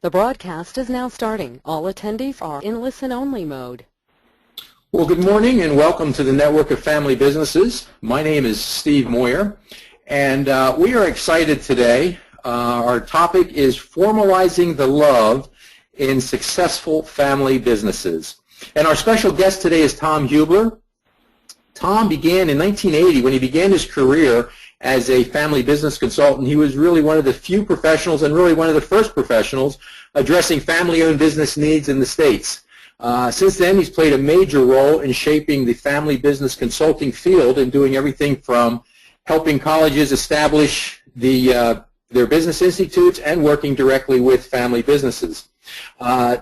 The broadcast is now starting. All attendees are in listen-only mode. Well, good morning and welcome to the Network of Family Businesses. My name is Steve Moyer, and we are excited today. Our topic is formalizing the love in successful family businesses. And our special guest today is Tom Hubler. Tom began in 1980 when he began his career as a family business consultant. He was really one of the few professionals and really one of the first professionals addressing family-owned business needs in the States. Since then, he's played a major role in shaping the family business consulting field and doing everything from helping colleges establish their business institutes and working directly with family businesses.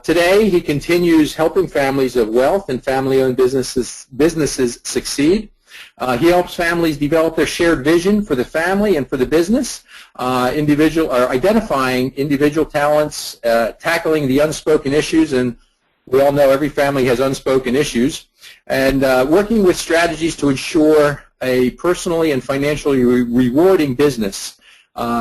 Today, he continues helping families of wealth and family-owned businesses succeed. He helps families develop their shared vision for the family and for the business, identifying individual talents, tackling the unspoken issues, and we all know every family has unspoken issues, and working with strategies to ensure a personally and financially rewarding business.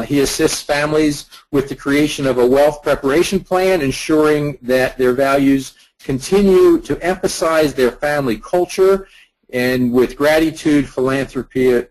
He assists families with the creation of a wealth preparation plan, ensuring that their values continue to emphasize their family culture and with gratitude, philanthropy,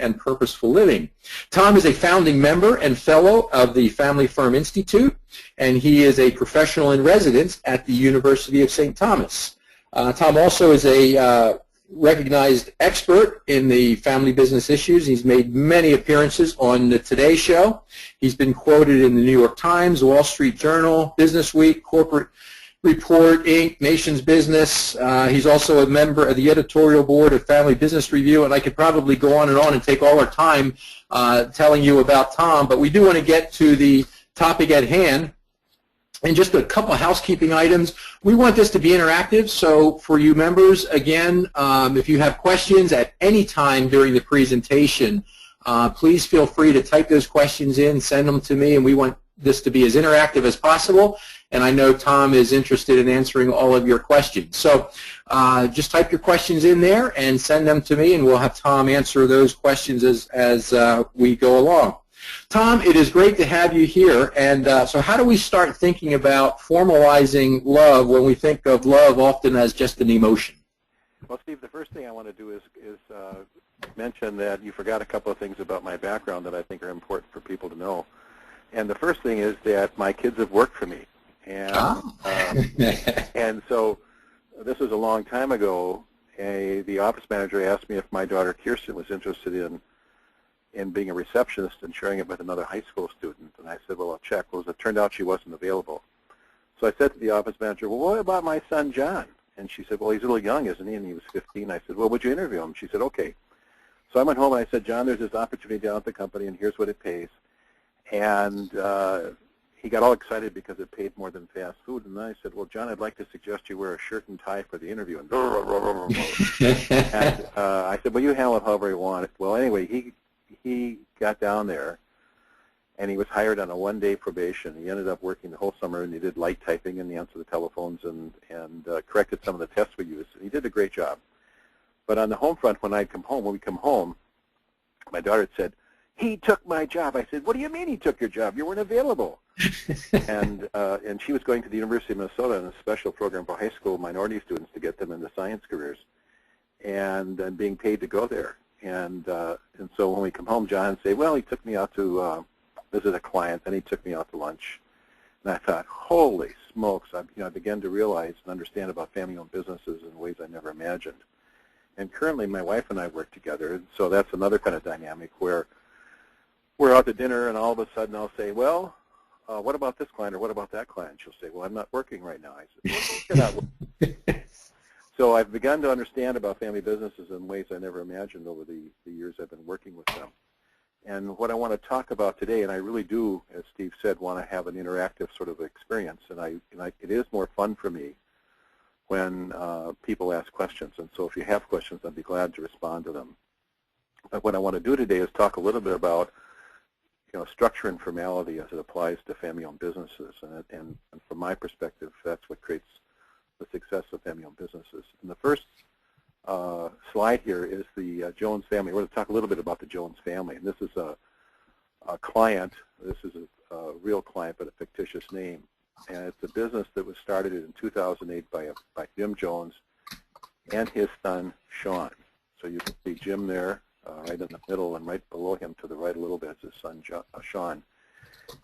and purposeful living. Tom is a founding member and fellow of the Family Firm Institute, and he is a professional in residence at the University of St. Thomas. Tom also is a recognized expert in the family business issues. He's made many appearances on the Today Show. He's been quoted in the New York Times, Wall Street Journal, Business Week, Corporate Report, Inc., Nation's Business. He's also a member of the editorial board of Family Business Review, and I could probably go on and take all our time telling you about Tom, but we do want to get to the topic at hand. And just a couple of housekeeping items. We want this to be interactive, so for you members, again, if you have questions at any time during the presentation, please feel free to type those questions in, send them to me, and we want this to be as interactive as possible. And I know Tom is interested in answering all of your questions. So just type your questions in there and send them to me, and we'll have Tom answer those questions as we go along. Tom, it is great to have you here. And so how do we start thinking about formalizing love when we think of love often as just an emotion? Well, Steve, the first thing I want to do is mention that you forgot a couple of things about my background that I think are important for people to know. And the first thing is that my kids have worked for me. And, and so this was a long time ago. The office manager asked me if my daughter Kirsten was interested in being a receptionist and sharing it with another high school student. And I said, well, I'll check. Well, as it turned out, she wasn't available. So I said to the office manager, well, what about my son, John? And she said, well, he's a little young, isn't he? And he was 15. I said, well, would you interview him? She said, okay. So I went home and I said, John, there's this opportunity down at the company, and here's what it pays. And he got all excited because it paid more than fast food. And then I said, well, John, I'd like to suggest you wear a shirt and tie for the interview. And, and I said, well, you handle it however you want it. Well, anyway, he got down there, and he was hired on a one-day probation. He ended up working the whole summer, and he did light typing, and he answered the telephones and corrected some of the tests we used. He did a great job. But on the home front, when we come home, my daughter said, he took my job. I said, what do you mean he took your job? You weren't available. and she was going to the University of Minnesota in a special program for high school minority students to get them into science careers, and being paid to go there. And so when we come home, John would say, well, he took me out to visit a client, then he took me out to lunch. And I thought, holy smokes, I began to realize and understand about family-owned businesses in ways I never imagined. And currently, my wife and I work together, and so that's another kind of dynamic where we're out to dinner, and all of a sudden I'll say, well, what about this client or what about that client? She'll say, well, I'm not working right now. I said, well, you're not working. So I've begun to understand about family businesses in ways I never imagined over the years I've been working with them. And what I want to talk about today, and I really do, as Steve said, want to have an interactive sort of experience, and it is more fun for me when people ask questions. And so if you have questions, I'd be glad to respond to them. But what I want to do today is talk a little bit about structure and formality as it applies to family-owned businesses. And from my perspective, that's what creates the success of family-owned businesses. And the first slide here is the Jones family. We're going to talk a little bit about the Jones family. And this is client. This is a real client, but a fictitious name. And it's a business that was started in 2008 by Jim Jones and his son, Sean. So you can see Jim there right in the middle, and right below him to the right a little bit is his son, Sean.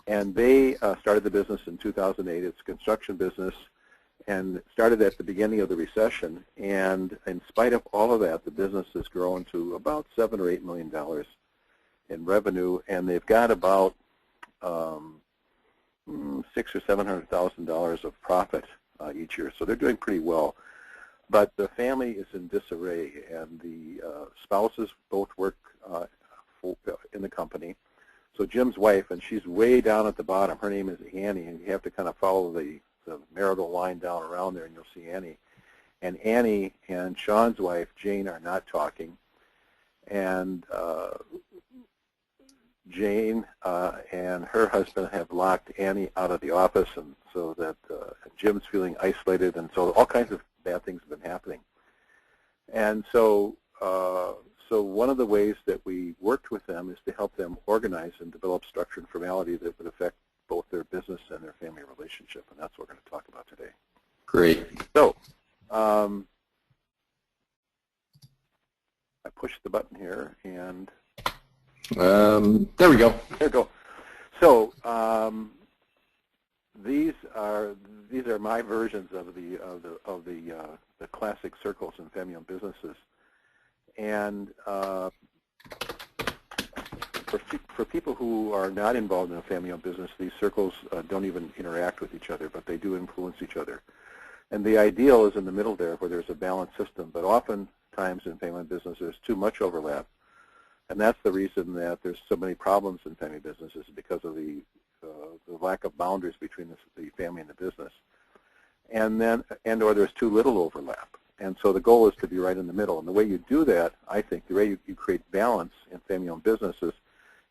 And they started the business in 2008. It's a construction business, and started at the beginning of the recession. And in spite of all of that, the business has grown to about $7 or $8 million in revenue, and they've got about $600,000 or $700,000 of profit each year. So they're doing pretty well. But the family is in disarray, and the spouses both work in the company. So Jim's wife, and she's way down at the bottom, her name is Annie, and you have to kind of follow the marital line down around there, and you'll see Annie. And Annie and Sean's wife, Jane, are not talking. And Jane and her husband have locked Annie out of the office, and so that Jim's feeling isolated, and so all kinds of bad things have been happening. And so one of the ways that we worked with them is to help them organize and develop structure and formality that would affect both their business and their family relationship, and that's what we're going to talk about today. Great. So I pushed the button here, and there we go. there we go. So these are my versions of the classic circles in family-owned businesses, and for people who are not involved in a family-owned business, these circles don't even interact with each other, but they do influence each other. And the ideal is in the middle there, where there's a balanced system. But oftentimes in family business, there's too much overlap, and that's the reason that there's so many problems in family businesses, because of the lack of boundaries between the family and the business, or there's too little overlap. And so the goal is to be right in the middle. And the way you do that, I think, the way you create balance in family-owned businesses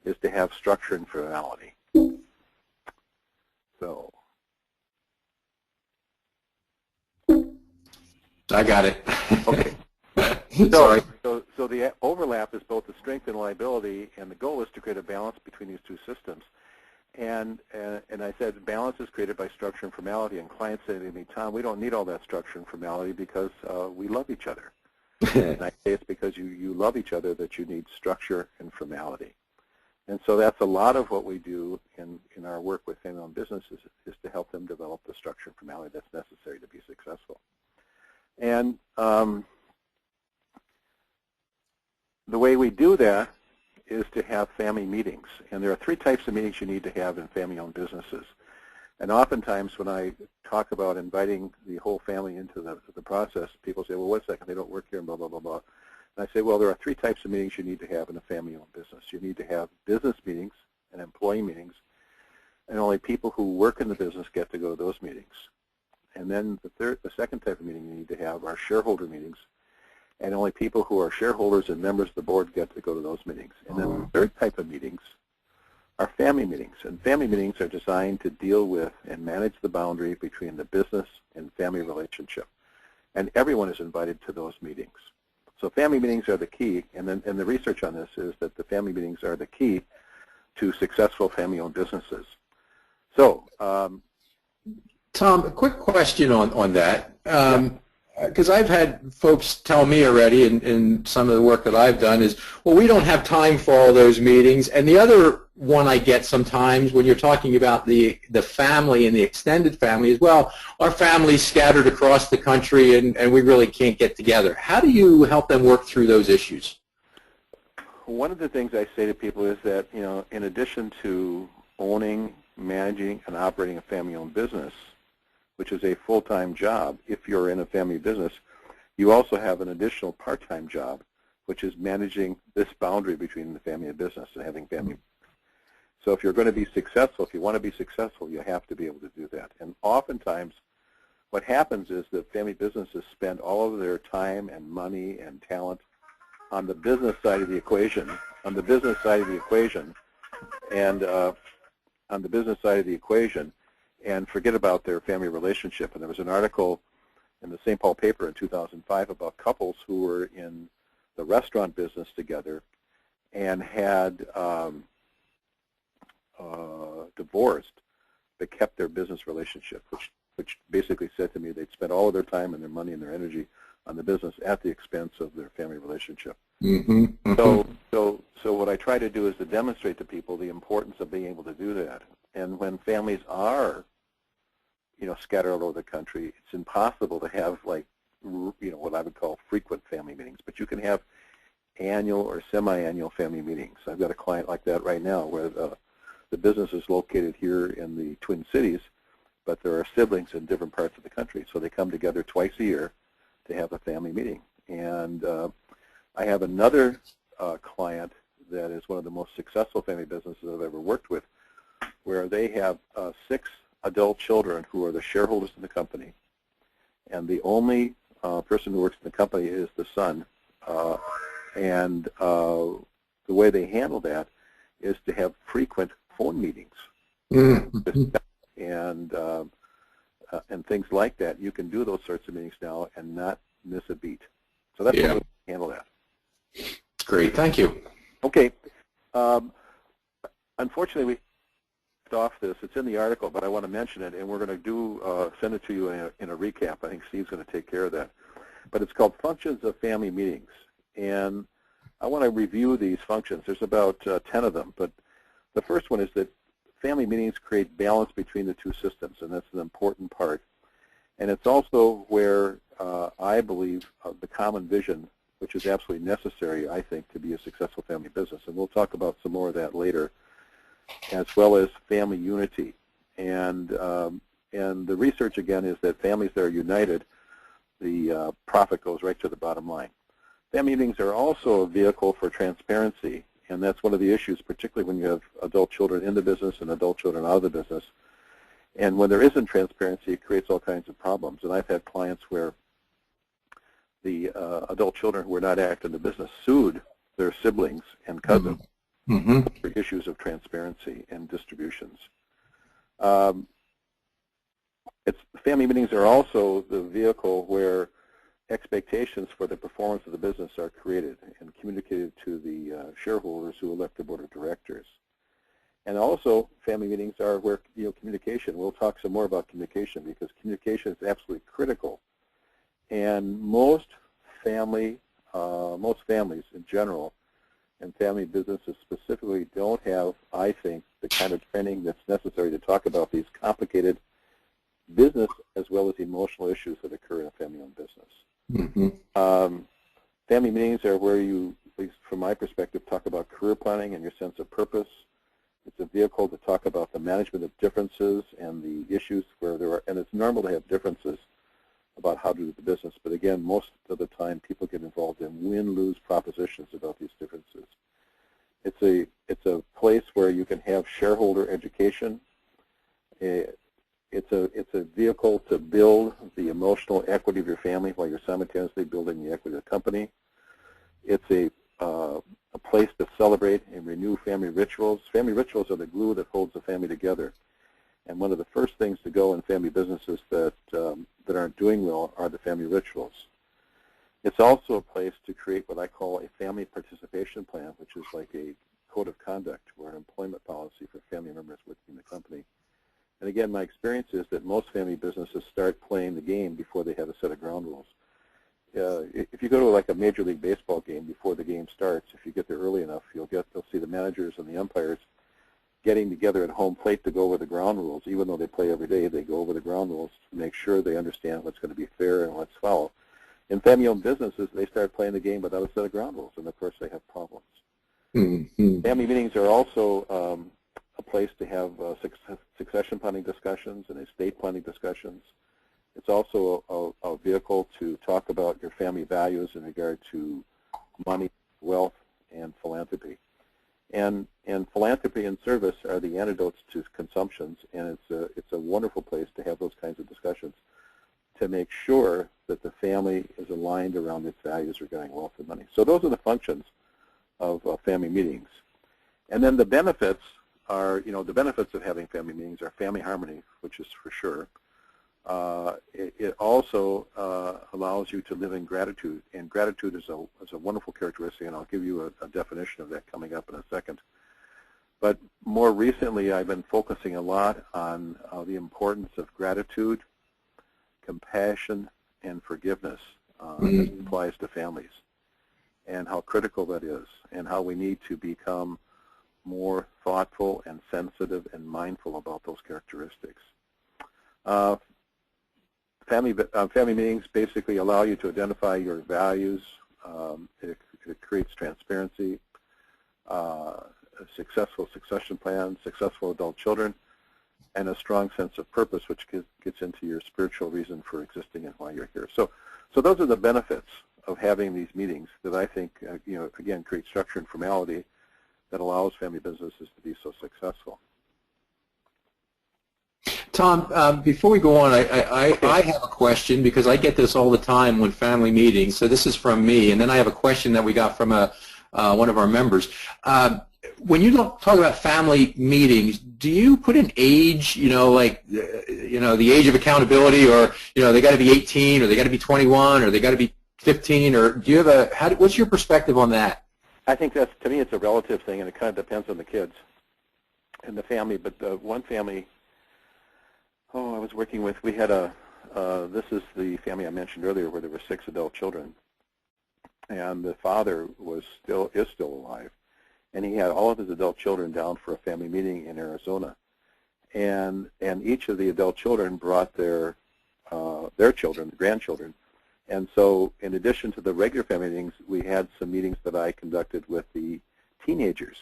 is to have structure and formality. So I got it. okay. Sorry. So the overlap is both the strength and liability, and the goal is to create a balance between these two systems. And I said balance is created by structure and formality, and clients say to me, Tom, we don't need all that structure and formality because we love each other. And I say it's because you love each other that you need structure and formality. And so that's a lot of what we do in our work with family-owned businesses, is to help them develop the structure and formality that's necessary to be successful. And the way we do that is to have family meetings. And there are three types of meetings you need to have in family-owned businesses. And oftentimes when I talk about inviting the whole family into the process, people say, well, wait a second, they don't work here, and blah, blah, blah, blah. And I say, well, there are three types of meetings you need to have in a family-owned business. You need to have business meetings and employee meetings, and only people who work in the business get to go to those meetings. And then the second type of meeting you need to have are shareholder meetings, and only people who are shareholders and members of the board get to go to those meetings. And then the third type of meetings are family meetings, and family meetings are designed to deal with and manage the boundary between the business and family relationship. And everyone is invited to those meetings. So family meetings are the key, and the research on this is that the family meetings are the key to successful family-owned businesses. So, Tom, a quick question on that. Because I've had folks tell me already in some of the work that I've done is, well, we don't have time for all those meetings. And the other one I get sometimes when you're talking about the family and the extended family is, well, our family's scattered across the country and we really can't get together. How do you help them work through those issues? One of the things I say to people is that, you know, in addition to owning, managing, and operating a family-owned business, which is a full-time job, if you're in a family business, you also have an additional part-time job, which is managing this boundary between the family and business and having family. So if you're going to be successful, if you want to be successful, you have to be able to do that. And oftentimes, what happens is that family businesses spend all of their time and money and talent on the business side of the equation, and and forget about their family relationship. And there was an article in the St. Paul paper in 2005 about couples who were in the restaurant business together and had divorced but kept their business relationship, which basically said to me they'd spent all of their time and their money and their energy on the business at the expense of their family relationship. Mm-hmm. Mm-hmm. So what I try to do is to demonstrate to people the importance of being able to do that. And when families are, scattered all over the country, it's impossible to have what I would call frequent family meetings. But you can have annual or semi-annual family meetings. I've got a client like that right now where the business is located here in the Twin Cities, but there are siblings in different parts of the country. So they come together twice a year to have a family meeting. And I have another client that is one of the most successful family businesses I've ever worked with, where they have 6 adult children who are the shareholders in the company. And the only person who works in the company is the son. And the way they handle that is to have frequent phone meetings. Mm-hmm. And things like that. You can do those sorts of meetings now and not miss a beat. So that's how we handle that. Great, thank you. Okay. Unfortunately, we off this. It's in the article, but I want to mention it, and we're going to send it to you in a recap. I think Steve's going to take care of that. But it's called Functions of Family Meetings. And I want to review these functions. There's about 10 of them. But the first one is that family meetings create balance between the two systems, and that's an important part. And it's also where I believe the common vision, which is absolutely necessary, I think, to be a successful family business. And we'll talk about some more of that later, as well as family unity. And the research, again, is that families that are united, the profit goes right to the bottom line. Family meetings are also a vehicle for transparency, and that's one of the issues, particularly when you have adult children in the business and adult children out of the business. And when there isn't transparency, it creates all kinds of problems. And I've had clients where the adult children who were not active in the business sued their siblings and cousins mm-hmm. for issues of transparency and distributions. Family meetings are also the vehicle where expectations for the performance of the business are created and communicated to the shareholders who elect the board of directors. And also, family meetings are where communication. We'll talk some more about communication because communication is absolutely critical. And most families in general, and family businesses specifically, don't have, I think, the kind of training that's necessary to talk about these complicated business as well as emotional issues that occur in a family-owned business. Mm-hmm. Family meetings are where you, at least from my perspective, talk about career planning and your sense of purpose. It's a vehicle to talk about the management of differences and the issues where there are, and it's normal to have differences about how to do the business, but again, most of the time people get involved in win-lose propositions about these differences. It's a place where you can have shareholder education. It's a vehicle to build the emotional equity of your family while you're simultaneously building the equity of the company. It's a place to celebrate and renew family rituals. Family rituals are the glue that holds the family together. And one of the first things to go in family businesses that aren't doing well are the family rituals. It's also a place to create what I call a family participation plan, which is like a code of conduct or an employment policy for family members within the company. And again, my experience is that most family businesses start playing the game before they have a set of ground rules. If you go to like a Major League Baseball game before the game starts, if you get there early enough, you'll see the managers and the umpires getting together at home plate to go over the ground rules. Even though they play every day, they go over the ground rules to make sure they understand what's going to be fair and what's foul. In family-owned businesses, they start playing the game without a set of ground rules, and of course they have problems. Mm-hmm. Family meetings are also a place to have succession planning discussions and estate planning discussions. It's also a vehicle to talk about your family values in regard to money, wealth, and philanthropy. And philanthropy and service are the antidotes to consumptions, and it's a wonderful place to have those kinds of discussions to make sure that the family is aligned around its values regarding wealth and money. So those are the functions of family meetings. And then the benefits are, the benefits of having family meetings are family harmony, which is for sure. It also allows you to live in gratitude, and gratitude is a wonderful characteristic, and I'll give you a definition of that coming up in a second. But more more recently, I've been focusing a lot on the importance of gratitude, compassion, and forgiveness as it applies to families, and how critical that is, and how we need to become more thoughtful and sensitive and mindful about those characteristics. Family meetings basically allow you to identify your values. It creates transparency, a successful succession plan, successful adult children, and a strong sense of purpose, which gets into your spiritual reason for existing and why you're here. So those are the benefits of having these meetings that I think, again, create structure and formality that allows family businesses to be so successful. Tom, before we go on, I have a question, because I get this all the time when family meetings. So this is from me, and then I have a question that we got from one of our members. When you talk about family meetings, do you put an age, like, the age of accountability, or, they got to be 18, or they got to be 21, or they got to be 15, or do you have what's your perspective on that? I think to me, it's a relative thing, and it kind of depends on the kids and the family. But one family, I was working with, we had this is the family I mentioned earlier where there were 6 adult children, and the father is still alive, and he had all of his adult children down for a family meeting in Arizona, and each of the adult children brought their children, grandchildren, and so in addition to the regular family meetings, we had some meetings that I conducted with the teenagers.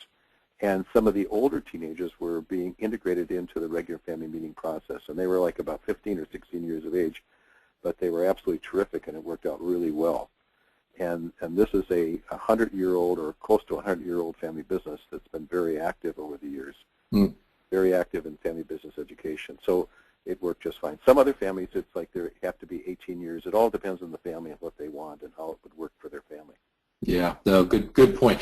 And some of the older teenagers were being integrated into the regular family meeting process. And they were like about 15 or 16 years of age, but they were absolutely terrific, and it worked out really well. And this is a 100-year-old or close to 100-year-old family business that's been very active over the years, very active in family business education. So it worked just fine. Some other families, it's like they have to be 18 years. It all depends on the family and what they want and how it would work for their family. Yeah, no, good point.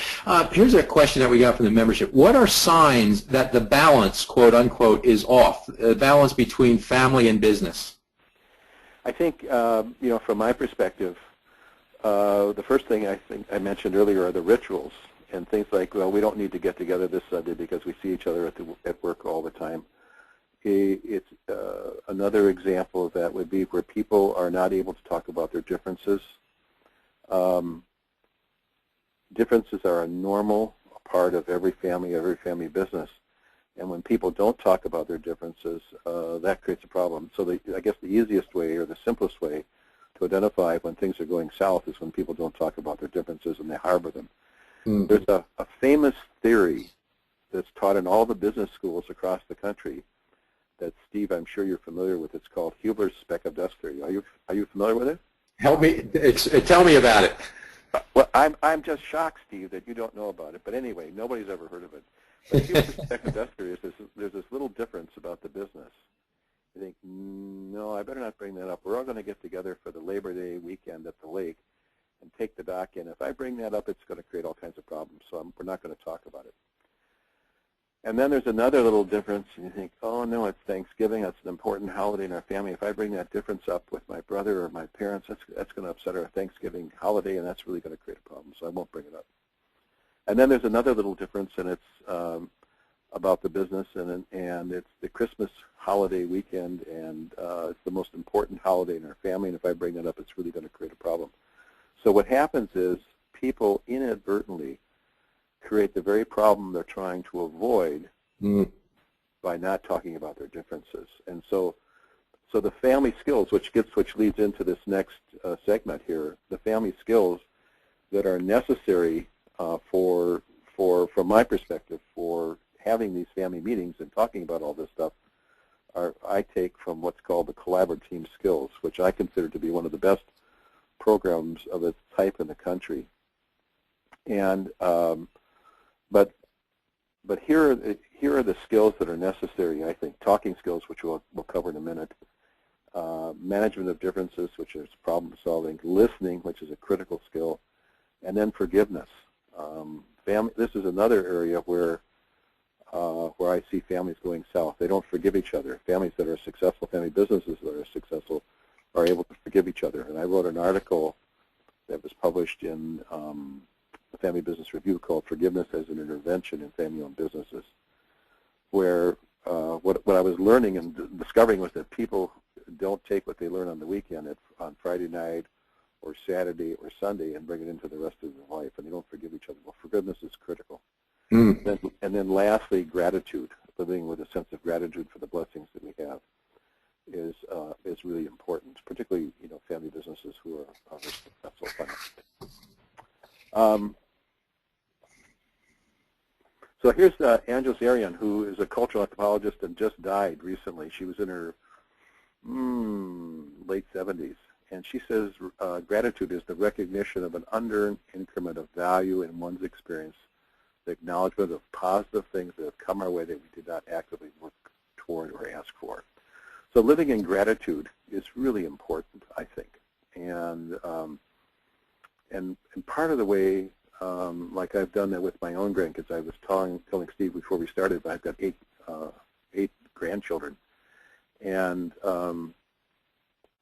Here's a question that we got from the membership. What are signs that the balance, quote unquote, is off? The balance between family and business? I think, from my perspective, the first thing I think I mentioned earlier are the rituals and things like, well, we don't need to get together this Sunday because we see each other at work all the time. It's another example of that would be where people are not able to talk about their differences. Differences are a normal part of every family business, and when people don't talk about their differences, that creates a problem. So I guess the easiest way or the simplest way to identify when things are going south is when people don't talk about their differences and they harbor them. There's a famous theory that's taught in all the business schools across the country that, Steve, I'm sure you're familiar with. It's called Huber's speck of dust theory. Are you familiar with it? Help me. Tell me about it. Well, I'm just shocked, Steve, that you don't know about it. But anyway, nobody's ever heard of it. But Huber's speck of dust theory is there's this little difference about the business. You think, no, I better not bring that up. We're all going to get together for the Labor Day weekend at the lake and take the dock in. If I bring that up, it's going to create all kinds of problems, so we're not going to talk about it. And then there's another little difference, and you think, oh, no, it's Thanksgiving. That's an important holiday in our family. If I bring that difference up with my brother or my parents, that's going to upset our Thanksgiving holiday, and that's really going to create a problem, so I won't bring it up. And then there's another little difference, and it's about the business, and it's the Christmas holiday weekend, and it's the most important holiday in our family, and if I bring that up, it's really going to create a problem. So what happens is people inadvertently create the very problem they're trying to avoid by not talking about their differences. And so the family skills, which leads into this next segment here, the family skills that are necessary from my perspective, for having these family meetings and talking about all this stuff, I take from what's called the collaborative team skills, which I consider to be one of the best programs of its type in the country. And but here are the skills that are necessary, I think. Talking skills, which we'll cover in a minute. Management of differences, which is problem solving. Listening, which is a critical skill. And then forgiveness. This is another area where I see families going south. They don't forgive each other. Families that are successful, family businesses that are successful, are able to forgive each other. And I wrote an article that was published in the Family Business Review called Forgiveness as an Intervention in Family-Owned Businesses. where what I was learning and discovering was that people don't take what they learn on the weekend on Friday night or Saturday or Sunday and bring it into the rest of their life, and they don't forgive each other. Well, forgiveness is critical. And then lastly, gratitude, living with a sense of gratitude for the blessings that we have is really important, particularly family businesses who are successful financially. So here's Angela Zarian, who is a cultural anthropologist and just died recently. She was in her late 70s. And she says gratitude is the recognition of an unearned increment of value in one's experience, the acknowledgement of positive things that have come our way that we did not actively work toward or ask for. So living in gratitude is really important, I think. And part of the way, like I've done that with my own grandkids, I was telling Steve before we started, but I've got eight grandchildren. And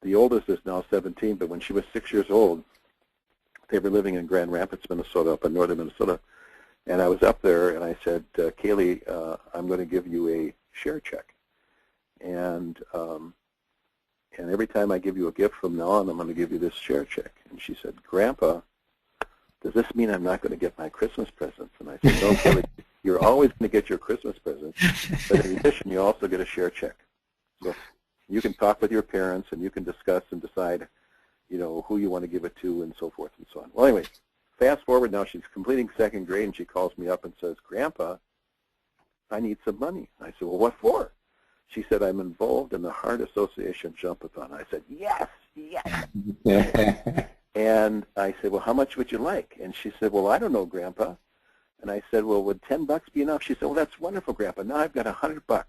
the oldest is now 17, but when she was 6 years old, they were living in Grand Rapids, Minnesota, up in northern Minnesota. And I was up there, and I said, Kaylee, I'm going to give you a share check. And every time I give you a gift from now on, I'm going to give you this share check. And she said, Grandpa, does this mean I'm not going to get my Christmas presents? And I said, no, Kaylee, you're always going to get your Christmas presents, but in addition, you also get a share check. So you can talk with your parents, and you can discuss and decide, who you want to give it to, and so forth and so on. Well, anyway, fast forward now, she's completing second grade, and she calls me up and says, Grandpa, I need some money. I said, well, what for? She said, I'm involved in the Heart Association Jump-a-thon. I said, yes, yes. And I said, well, how much would you like? And she said, well, I don't know, Grandpa. And I said, well, would $10 be enough? She said, well, that's wonderful, Grandpa. Now I've got $100.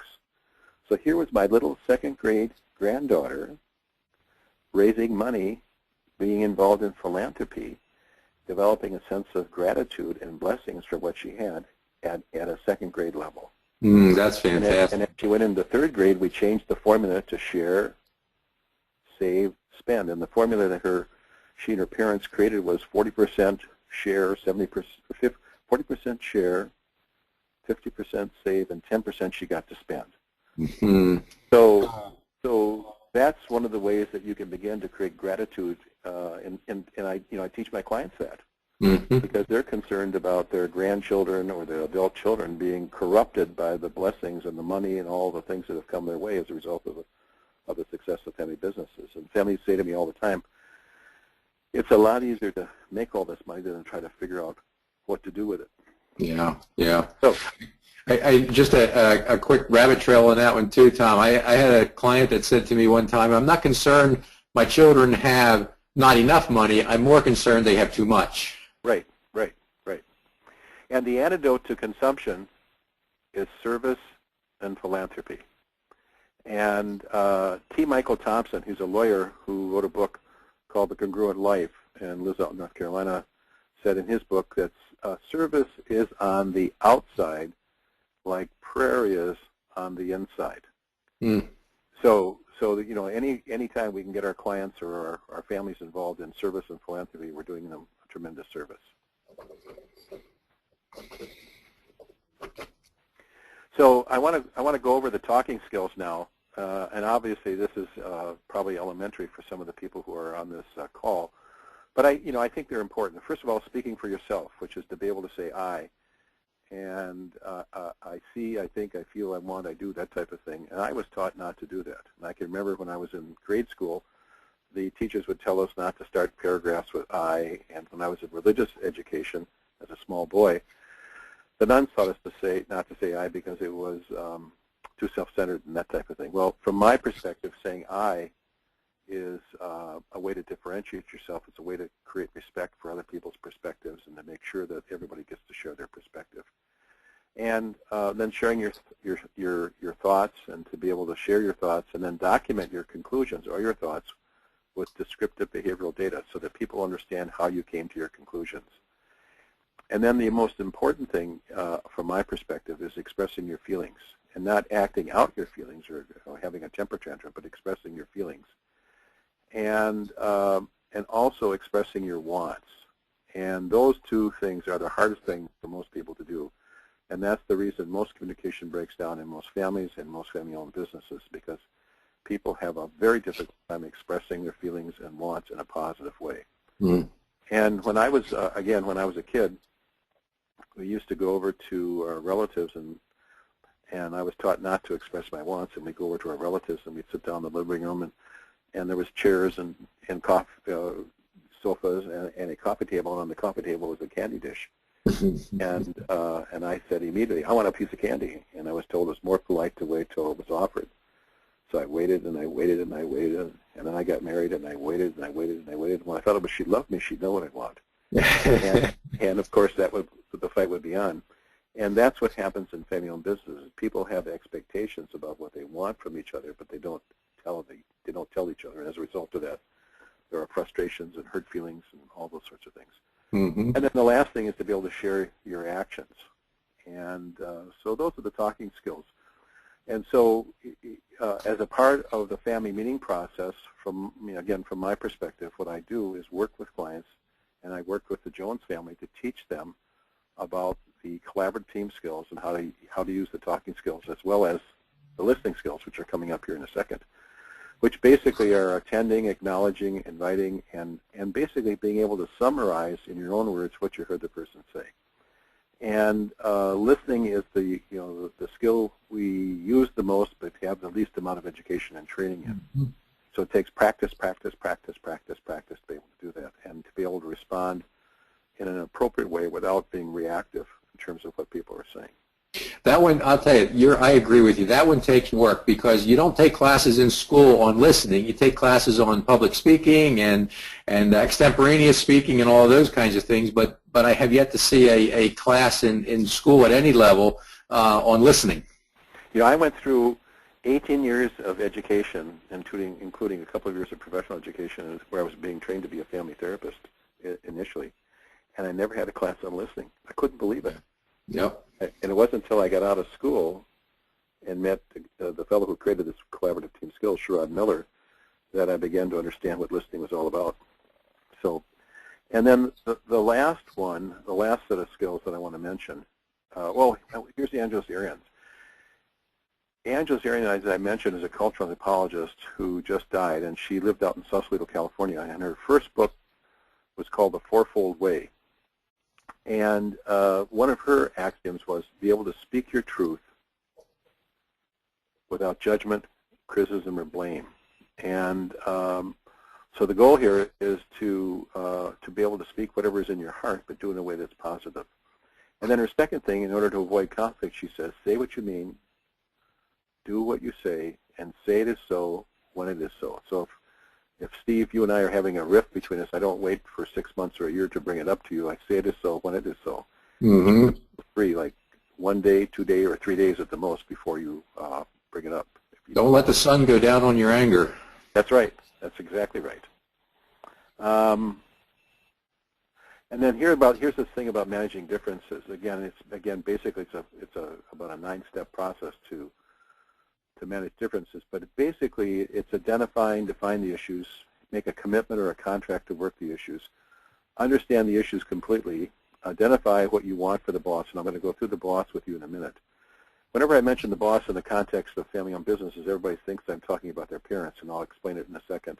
So here was my little second grade granddaughter raising money, being involved in philanthropy, developing a sense of gratitude and blessings for what she had at a second grade level. That's fantastic. And as she went into third grade, we changed the formula to share, save, spend. And the formula that she and her parents created was 40% share, 40% share, 50% save, and 10% she got to spend. So that's one of the ways that you can begin to create gratitude, and I teach my clients that. Because they're concerned about their grandchildren or their adult children being corrupted by the blessings and the money and all the things that have come their way as a result of the success of family businesses. And families say to me all the time, it's a lot easier to make all this money than to try to figure out what to do with it. Yeah, yeah. So, I just a quick rabbit trail on that one too, Tom. I had a client that said to me one time, I'm not concerned my children have not enough money. I'm more concerned they have too much. Right. And the antidote to consumption is service and philanthropy. And T. Michael Thompson, who's a lawyer who wrote a book called The Congruent Life and lives out in North Carolina, said in his book that service is on the outside like prayer is on the inside. So any time we can get our clients or our families involved in service and philanthropy, we're doing them a tremendous service. So I want to go over the talking skills now, and obviously this is probably elementary for some of the people who are on this call, but I think they're important. First of all, speaking for yourself, which is to be able to say I, and I see, I think, I feel, I want, I do, that type of thing. And I was taught not to do that. And I can remember when I was in grade school, the teachers would tell us not to start paragraphs with I, and when I was in religious education as a small boy, the nuns taught us not to say I because it was too self-centered and that type of thing. Well, from my perspective, saying I is a way to differentiate yourself. It's a way to create respect for other people's perspectives and to make sure that everybody gets to share their perspective. And then sharing your thoughts, and to be able to share your thoughts and then document your conclusions or your thoughts with descriptive behavioral data so that people understand how you came to your conclusions. And then the most important thing from my perspective is expressing your feelings and not acting out your feelings or having a temper tantrum, but expressing your feelings. And also expressing your wants. And those two things are the hardest thing for most people to do. And that's the reason most communication breaks down in most families and most family-owned businesses, because people have a very difficult time expressing their feelings and wants in a positive way. Mm. And when I was, again, when I was a kid, we used to go over to our relatives, and I was taught not to express my wants, and we'd go over to our relatives, and we'd sit down in the living room, and there was chairs and sofas and a coffee table, and on the coffee table was a candy dish. And I said immediately, I want a piece of candy. And I was told it was more polite to wait till it was offered. So I waited and I waited and I waited, and then I got married and I waited and I waited and I waited. When I thought she loved me, she'd know what I want. and of course the fight would be on. And that's what happens in family-owned businesses. People have expectations about what they want from each other, but they don't tell each other. And as a result of that, there are frustrations and hurt feelings and all those sorts of things. Mm-hmm. And then the last thing is to be able to share your actions. And so those are the talking skills. And so as a part of the family meeting process, again, from my perspective, what I do is work with clients, and I work with the Jones family to teach them about the collaborative team skills and how to use the talking skills, as well as the listening skills, which are coming up here in a second, which basically are attending, acknowledging, inviting, and basically being able to summarize in your own words what you heard the person say. And listening is the skill we use the most, but have the least amount of education and training in. Mm-hmm. So it takes practice, practice, practice, practice, practice to be able to do that, and to be able to respond in an appropriate way without being reactive in terms of what people are saying. That one, I'll tell you, I agree with you. That one takes work, because you don't take classes in school on listening. You take classes on public speaking and extemporaneous speaking and all of those kinds of things, but I have yet to see a class in school at any level on listening. I went through 18 years of education, including a couple of years of professional education, where I was being trained to be a family therapist initially, and I never had a class on listening. I couldn't believe it. Yep. And it wasn't until I got out of school and met the fellow who created this collaborative team skills, Sherrod Miller, that I began to understand what listening was all about. So, and then the last set of skills that I want to mention, here's the Angeles Arians. Angeles Arian, as I mentioned, is a cultural anthropologist who just died, and she lived out in Sausalito, California, and her first book was called The Fourfold Way. And one of her axioms was be able to speak your truth without judgment, criticism, or blame. And so the goal here is to be able to speak whatever is in your heart, but do it in a way that's positive. And then her second thing, in order to avoid conflict, she says, say what you mean, do what you say, and say it is so when it is so. So if Steve, you and I are having a rift between us, I don't wait for 6 months or a year to bring it up to you. I say it is so when it is so. Mm-hmm. Free, like 1 day, 2 days, or 3 days at the most before you bring it up. Don't let the sun go down on your anger. That's right. That's exactly right. And then here's this thing about managing differences. Basically it's about a 9-step process to manage differences, but basically it's define the issues, make a commitment or a contract to work the issues, understand the issues completely, identify what you want for the boss, and I'm going to go through the boss with you in a minute. Whenever I mention the boss in the context of family-owned businesses, everybody thinks I'm talking about their parents, and I'll explain it in a second.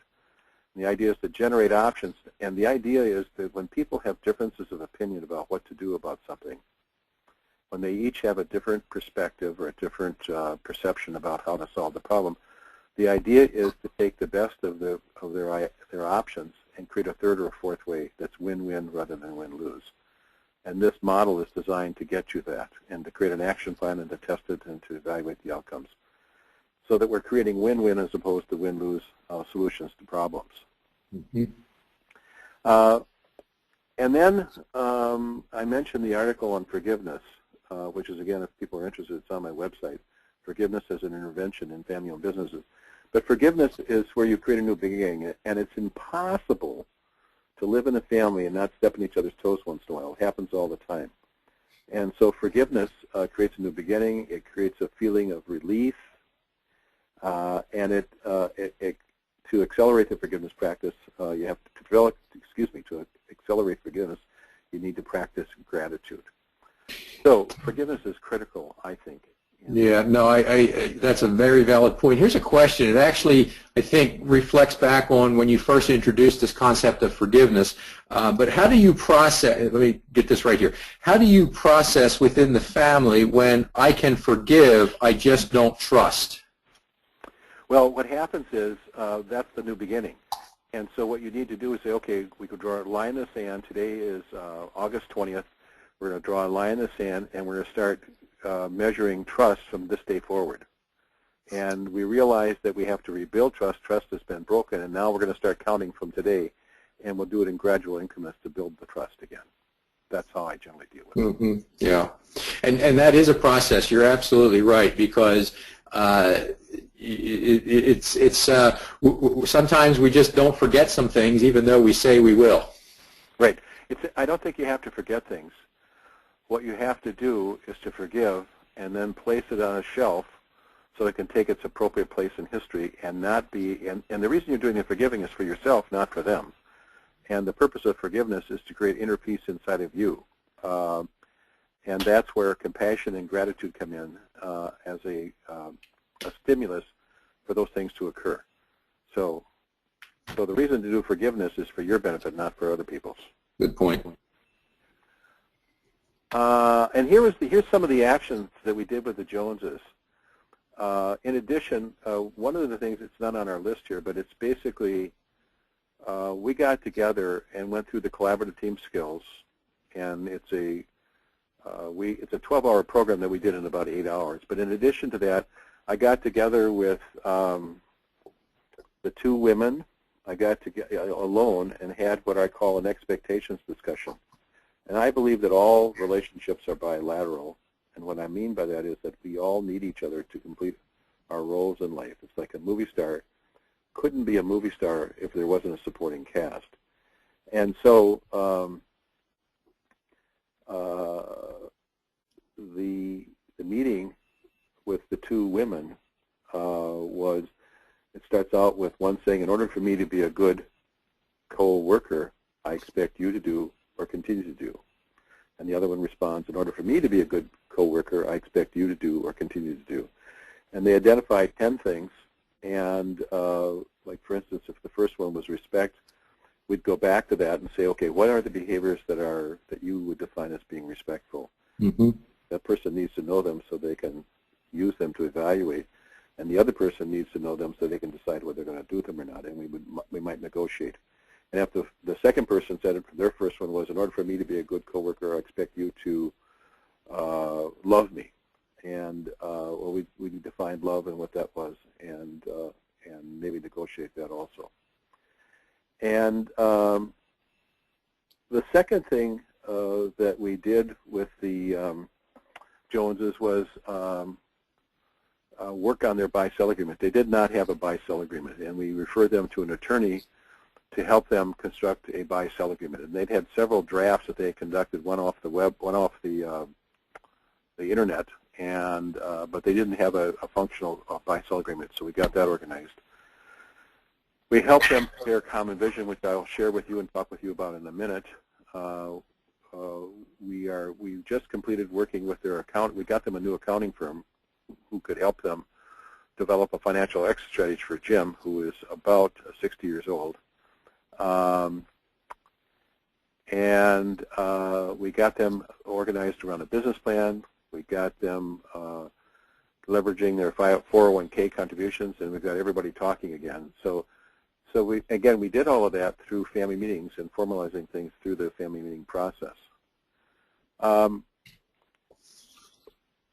And the idea is to generate options, and the idea is that when people have differences of opinion about what to do about something, when they each have a different perspective or a different perception about how to solve the problem, the idea is to take the best of their options and create a third or a fourth way that's win-win rather than win-lose. And this model is designed to get you that, and to create an action plan and to test it and to evaluate the outcomes, so that we're creating win-win as opposed to win-lose solutions to problems. Mm-hmm. And then I mentioned the article on forgiveness, which is, again, if people are interested, it's on my website, Forgiveness as an Intervention in Family-Owned Businesses. But forgiveness is where you create a new beginning, and it's impossible to live in a family and not step on each other's toes once in a while. It happens all the time. And so forgiveness creates a new beginning. It creates a feeling of relief, and to accelerate the forgiveness practice, you have to develop, to accelerate forgiveness, you need to practice gratitude. So forgiveness is critical, I think. Yeah, no, that's a very valid point. Here's a question. It actually, I think, reflects back on when you first introduced this concept of forgiveness. But how do you process, let me get this right here, how do you process within the family when I can forgive, I just don't trust? Well, what happens is that's the new beginning. And so what you need to do is say, okay, we could draw a line in the sand. Today is August 20th. We're going to draw a line in the sand, and we're going to start measuring trust from this day forward. And we realize that we have to rebuild trust. Trust has been broken, and now we're going to start counting from today, and we'll do it in gradual increments to build the trust again. That's how I generally deal with it. Mm-hmm. Yeah, and that is a process. You're absolutely right, because sometimes we just don't forget some things, even though we say we will. Right. I don't think you have to forget things. What you have to do is to forgive and then place it on a shelf so it can take its appropriate place in history and not be, and the reason you're doing the forgiving is for yourself, not for them. And the purpose of forgiveness is to create inner peace inside of you. And that's where compassion and gratitude come in as a stimulus for those things to occur. So the reason to do forgiveness is for your benefit, not for other people's. Good point. And here's some of the actions that we did with the Joneses. In addition, one of the things that's not on our list here, but it's basically we got together and went through the collaborative team skills, and it's a 12-hour program that we did in about 8 hours. But in addition to that, I got together with the two women. I got together alone and had what I call an expectations discussion. And I believe that all relationships are bilateral. And what I mean by that is that we all need each other to complete our roles in life. It's like a movie star couldn't be a movie star if there wasn't a supporting cast. And so the meeting with the two women it starts out with one saying, in order for me to be a good co-worker, I expect you to do or continue to do. And the other one responds, in order for me to be a good co-worker, I expect you to do or continue to do. And they identify 10 things, and like for instance, if the first one was respect, we'd go back to that and say, okay, what are the behaviors that you would define as being respectful? Mm-hmm. That person needs to know them so they can use them to evaluate, and the other person needs to know them so they can decide whether they're going to do them or not, and we might negotiate. And after the second person said it, their first one was, in order for me to be a good coworker, I expect you to love me. And we defined love and what that was, and maybe negotiate that also. And the second thing that we did with the Joneses was work on their buy-sell agreement. They did not have a buy-sell agreement, and we referred them to an attorney to help them construct a buy-sell agreement. And they'd had several drafts that they had conducted, one off the web, one off the internet, and but they didn't have a functional buy-sell agreement, so we got that organized. We helped them share a common vision, which I'll share with you and talk with you about in a minute. We just completed working with their account. We got them a new accounting firm who could help them develop a financial exit strategy for Jim, who is about 60 years old. We got them organized around a business plan. We got them leveraging their 401k contributions, and we've got everybody talking again. So we did all of that through family meetings and formalizing things through the family meeting process.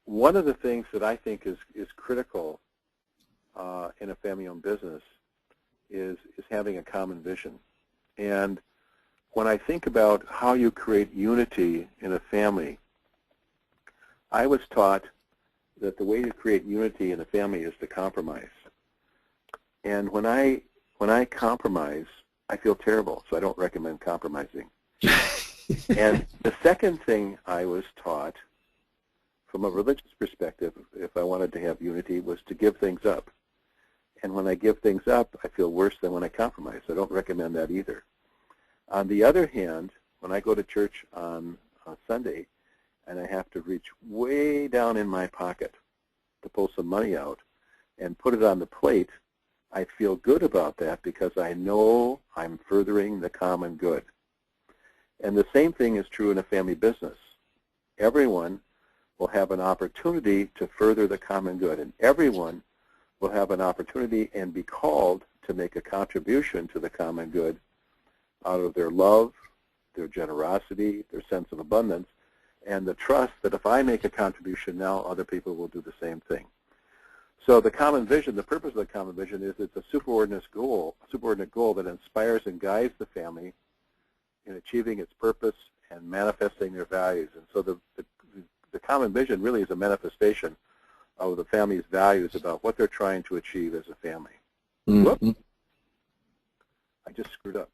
One of the things that I think is critical in a family-owned business is having a common vision. And when I think about how you create unity in a family, I was taught that the way to create unity in a family is to compromise. And when I compromise, I feel terrible, so I don't recommend compromising. And the second thing I was taught from a religious perspective, if I wanted to have unity, was to give things up. And when I give things up, I feel worse than when I compromise. I don't recommend that either. On the other hand, when I go to church on Sunday, and I have to reach way down in my pocket to pull some money out and put it on the plate, I feel good about that because I know I'm furthering the common good. And the same thing is true in a family business. Everyone will have an opportunity to further the common good, and everyone will have an opportunity and be called to make a contribution to the common good out of their love, their generosity, their sense of abundance, and the trust that if I make a contribution now, other people will do the same thing. So the common vision, the purpose of the common vision is it's a superordinate goal that inspires and guides the family in achieving its purpose and manifesting their values. And so the common vision really is a manifestation of the family's values about what they're trying to achieve as a family. Whoops. I just screwed up.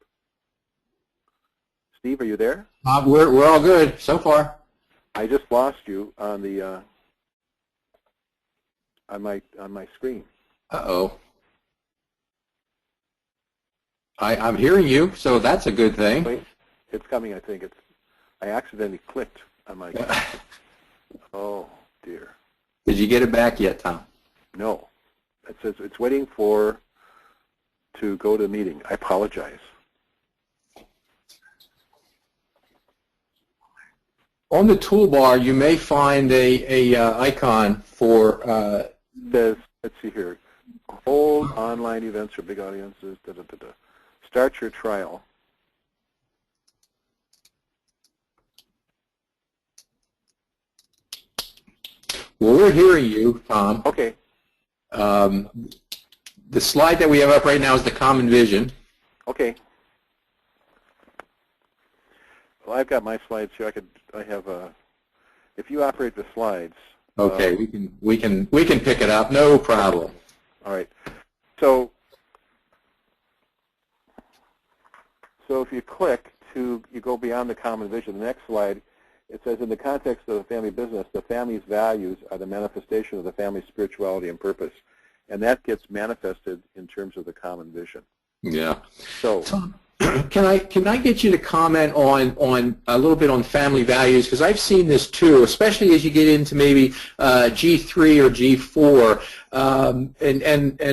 Steve, are you there? We're all good so far. I just lost you on the on my screen. Uh-oh. I'm hearing you, so that's a good thing. Wait, it's coming. I think I accidentally clicked on my. Oh dear. Did you get it back yet, Tom? No. It says it's waiting to go to the meeting. I apologize. On the toolbar, you may find a icon for. Says, let's see here. Hold online events for big audiences. Da, da, da, da. Start your trial. Well, we're hearing you, Tom. Okay. The slide that we have up right now is the common vision. Okay. Well, I've got my slides here. I have a. If you operate the slides. Okay, we can pick it up. No problem. All right. So if you click you go beyond the common vision. The next slide, it says in the context of the family business, the family's values are the manifestation of the family's spirituality and purpose, and that gets manifested in terms of the common vision. Yeah. So. Tom, can I get you to comment on a little bit on family values, because I've seen this too, especially as you get into maybe G3 or G4, and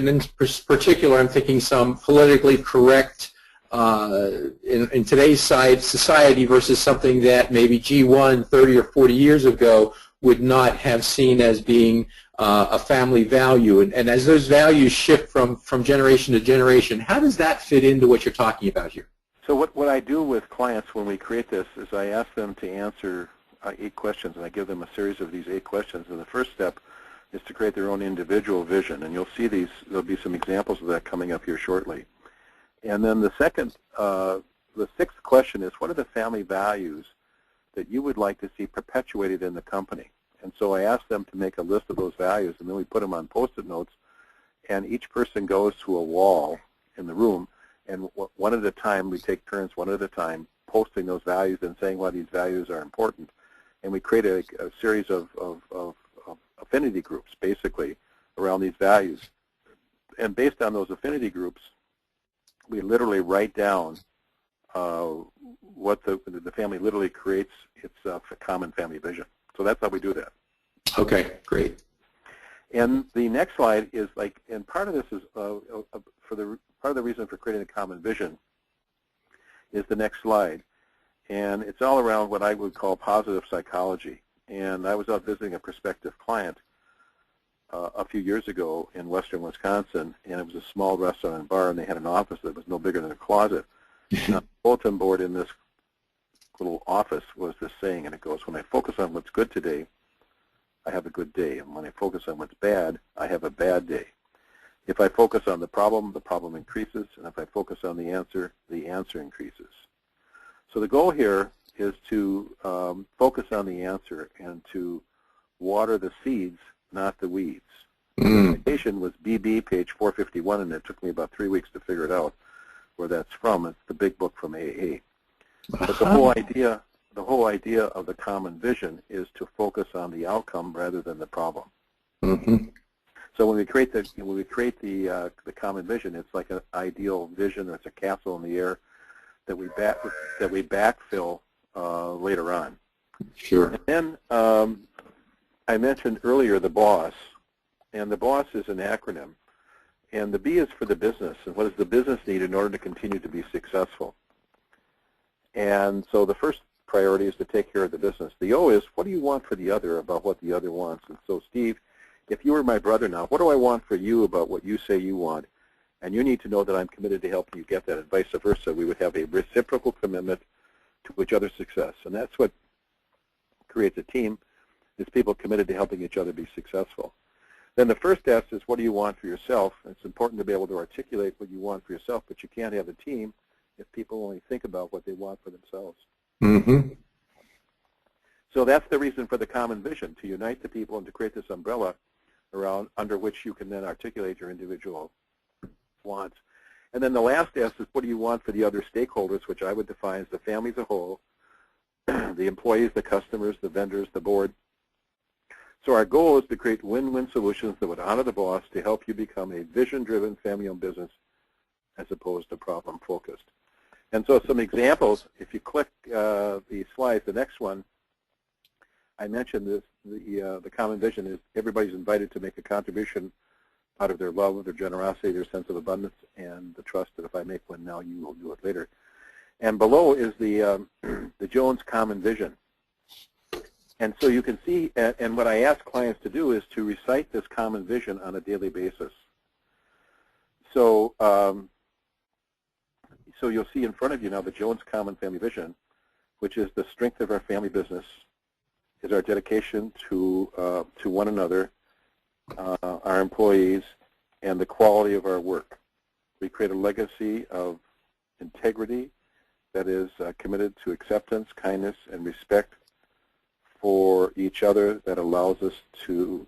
in particular, I'm thinking some politically correct in today's society versus something that maybe G1 30 or 40 years ago would not have seen as being a family value. And as those values shift from generation to generation, how does that fit into what you're talking about here? So what I do with clients when we create this is I ask them to answer 8 questions, and I give them a series of these 8 questions. And the first step is to create their own individual vision. And you'll see there'll be some examples of that coming up here shortly. And then the 6th question is, what are the family values that you would like to see perpetuated in the company? And so I ask them to make a list of those values, and then we put them on Post-it notes, and each person goes to a wall in the room, and one at a time, we take turns one at a time, posting those values and saying why these values are important. And we create a series of affinity groups, basically, around these values. And based on those affinity groups, we literally write down what the family literally creates its common family vision. So that's how we do that. Okay, great. And the next slide is and part of this is part of the reason for creating a common vision is the next slide, and it's all around what I would call positive psychology. And I was out visiting a prospective client a few years ago in western Wisconsin, and it was a small restaurant and bar, and they had an office that was no bigger than a closet. And on the bulletin board in this little office was this saying, and it goes, when I focus on what's good today, I have a good day. And when I focus on what's bad, I have a bad day. If I focus on the problem increases. And if I focus on the answer increases. So the goal here is to focus on the answer and to water the seeds, not the weeds. The citation was BB, page 451, and it took me about 3 weeks to figure it out where that's from. It's the big book from AA. But the whole idea of the common vision is to focus on the outcome rather than the problem. So when we create the common vision, it's like an ideal vision, or it's a castle in the air that we backfill later on. Sure. And then I mentioned earlier the BOSS, and the BOSS is an acronym. And the B is for the business, and what does the business need in order to continue to be successful? And so the first priority is to take care of the business. The O is, what do you want for the other about what the other wants? And so, Steve, if you were my brother now, what do I want for you about what you say you want? And you need to know that I'm committed to helping you get that, and vice versa. We would have a reciprocal commitment to each other's success. And that's what creates a team, is people committed to helping each other be successful. Then the first S is, what do you want for yourself? It's important to be able to articulate what you want for yourself, but you can't have a team if people only think about what they want for themselves. Mm-hmm. So that's the reason for the common vision, to unite the people and to create this umbrella around under which you can then articulate your individual wants. And then the last S is, what do you want for the other stakeholders, which I would define as the family as a whole, the employees, the customers, the vendors, the board. So our goal is to create win-win solutions that would honor the boss to help you become a vision-driven family-owned business as opposed to problem-focused. And so some examples, if you click the slides, the next one, I mentioned this, the common vision is everybody's invited to make a contribution out of their love, their generosity, their sense of abundance, and the trust that if I make one now, you will do it later. And below is the Jones common vision. And so you can see, and what I ask clients to do is to recite this common vision on a daily basis. So, so you'll see in front of you now the Jones Common Family Vision, which is the strength of our family business, is our dedication to one another, our employees, and the quality of our work. We create a legacy of integrity that is committed to acceptance, kindness, and respect for each other that allows us to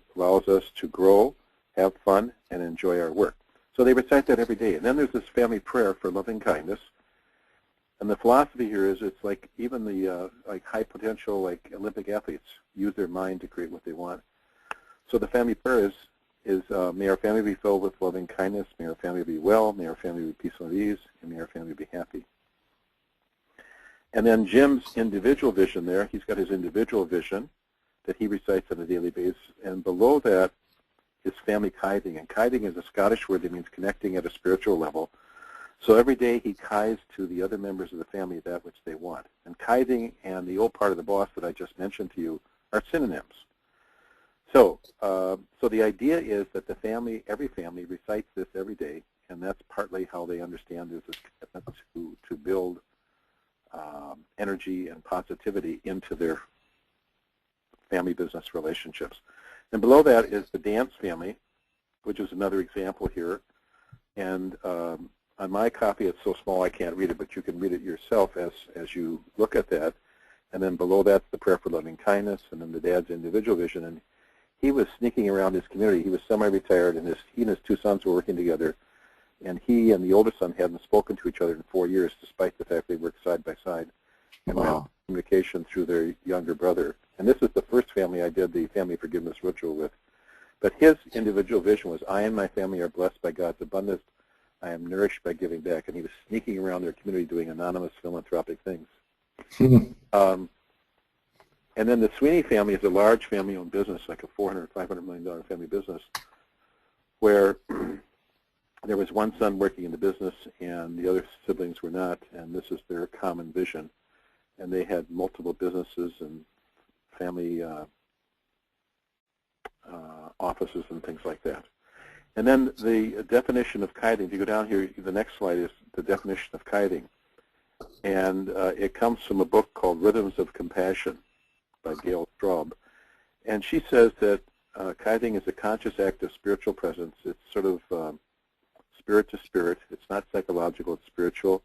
grow, have fun, and enjoy our work. So they recite that every day. And then there's this family prayer for loving kindness. And the philosophy here is it's like even the like high potential like Olympic athletes use their mind to create what they want. So the family prayer is may our family be filled with loving kindness, may our family be well, may our family be peaceful and at ease, and may our family be happy. And then Jim's individual vision there, he's got his individual vision that he recites on a daily basis. And below that is family kithing. And kithing is a Scottish word that means connecting at a spiritual level. So every day he kites to the other members of the family that which they want. And kithing and the old part of the boss that I just mentioned to you are synonyms. So, so the idea is that the family, every family recites this every day, and that's partly how they understand there's this commitment to build energy and positivity into their family business relationships. And below that is the dance family, which is another example here. And on my copy, it's so small I can't read it, but you can read it yourself as you look at that. And then below that's the prayer for loving kindness, and then the dad's individual vision. And he was sneaking around his community. He was semi-retired, and he and his two sons were working together. And he and the older son hadn't spoken to each other in 4 years, despite the fact they worked side by side. And wow. Communication through their younger brother. And this is the first family I did the family forgiveness ritual with. But his individual vision was, I and my family are blessed by God's abundance. I am nourished by giving back. And he was sneaking around their community doing anonymous philanthropic things. And then the Sweeney family is a large family-owned business, like a $400, $500 million family business, where there was one son working in the business and the other siblings were not, and this is their common vision. And they had multiple businesses and family offices and things like that. And then the definition of kithing, if you go down here, the next slide is the definition of kithing. And it comes from a book called Rhythms of Compassion by Gail Straub. And she says that kithing is a conscious act of spiritual presence. It's sort of spirit to spirit. It's not psychological, it's spiritual.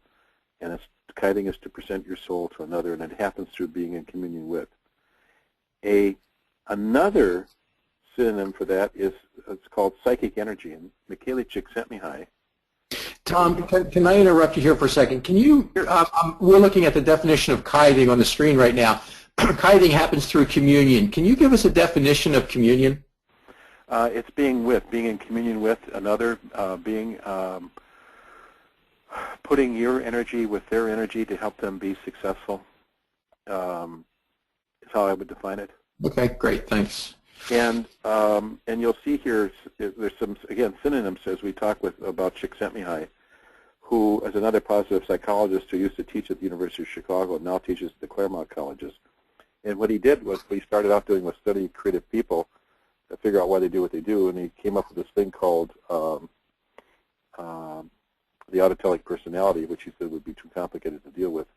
And kithing is to present your soul to another, and it happens through being in communion with. Another synonym for that is it's called psychic energy, and Mikhailich sent me high. Tom, can I interrupt you here for a second? Can you, we're looking at the definition of kithing on the screen right now. Kithing happens through communion. Can you give us a definition of communion? It's being in communion with another, putting your energy with their energy to help them be successful. how I would define it. Okay, great, thanks. And you'll see here there's some, again, synonyms as we talk about Csikszentmihalyi, who is another positive psychologist who used to teach at the University of Chicago and now teaches at the Claremont colleges. And what he did was, what he started out doing was studying creative people to figure out why they do what they do, and he came up with this thing called the autotelic personality, which he said would be too complicated to deal with,